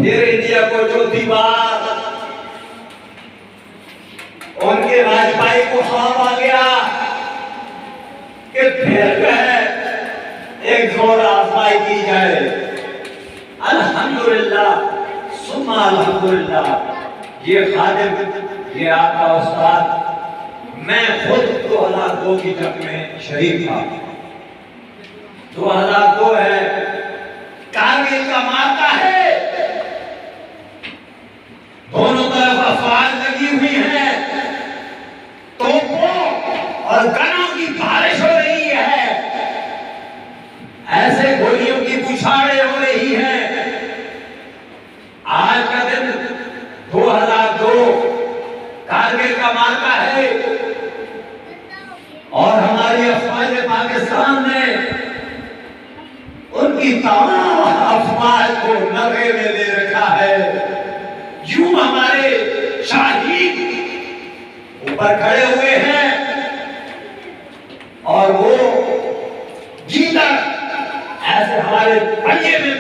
फिर इंडिया को चौथी बार उनके वाजपेयी को ख्वाब आ गया कि फिर जो है एक जोर आजमाई की जाए। अल्हम्दुलिल्लाह सुम्मा अल्हम्दुलिल्लाह, ये खादिम, ये आपका उस्ताद, मैं खुद 2002 की जंग में शरीक था। 2002 है, कारगिल का मार्का है, दोनों तरफ अफवाज लगी हुई है, तोपों और गनों की बारिश हो रही है, ऐसे गोलियों की बुछारें हो रही है। आज का दिन 2002 कारगिल का मार्का है और हमारी अफवाज पाकिस्तान ने उनकी तमाम अफवाज को नगे में ले रखा है। यूं हमारे शहीद ऊपर खड़े हुए हैं और वो जीता ऐसे हमारे पहिए में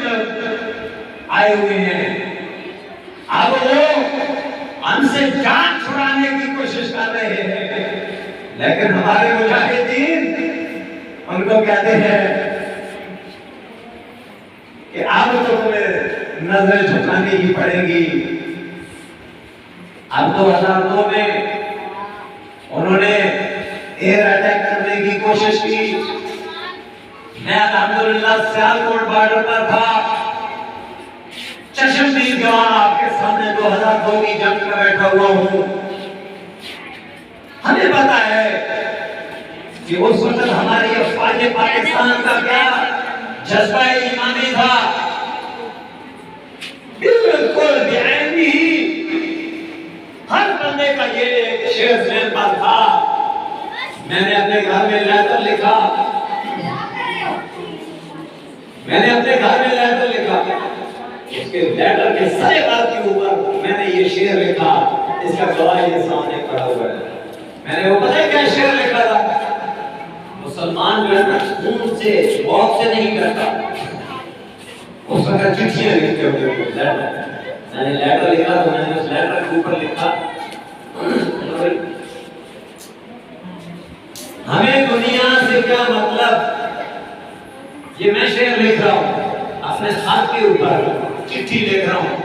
आए हुए हैं। अब वो हमसे जान छुड़ाने की कोशिश कर रहे हैं, लेकिन हमारे मुजाहिदीन उनको कहते हैं कि अब तो तुम्हें नजरें झुकानी ही पड़ेगी। अब 2002 में उन्होंने एयर अटैक करने की कोशिश की। मैं अल्हम्दुलिल्लाह सियालकोट बॉर्डर पर था, चश्मदीद जवान आपके सामने 2002 की जंग में बैठा हुआ हूं। हमें पता है कि उस वक्त हमारी अफवाज पाकिस्तान का क्या जज्बा ईमानी था, बिल्कुल बेईमानी ही हर बंदे का ये एक शेर ज़हन पर था। मैंने अपने घर में लेटर लिखा, उसके लेटर के सारे बात के ऊपर मैंने ये शेर लिखा, इसका गवाह ये सामने खड़ा हुआ है। मैंने वो पता है क्या शेर लिखा था? मुसलमान जो है ना खून से मौत से नहीं डरता। उस वक्त चिट्ठियां लिखते हुए मैंने लेटर लिखा, तो मैंने उस लेटर के ऊपर लिखा, हमें दुनिया से क्या मतलब। ये मैं शेर लिख रहा हूं, अपने हाथ के ऊपर चिट्ठी लिख रहा हूं।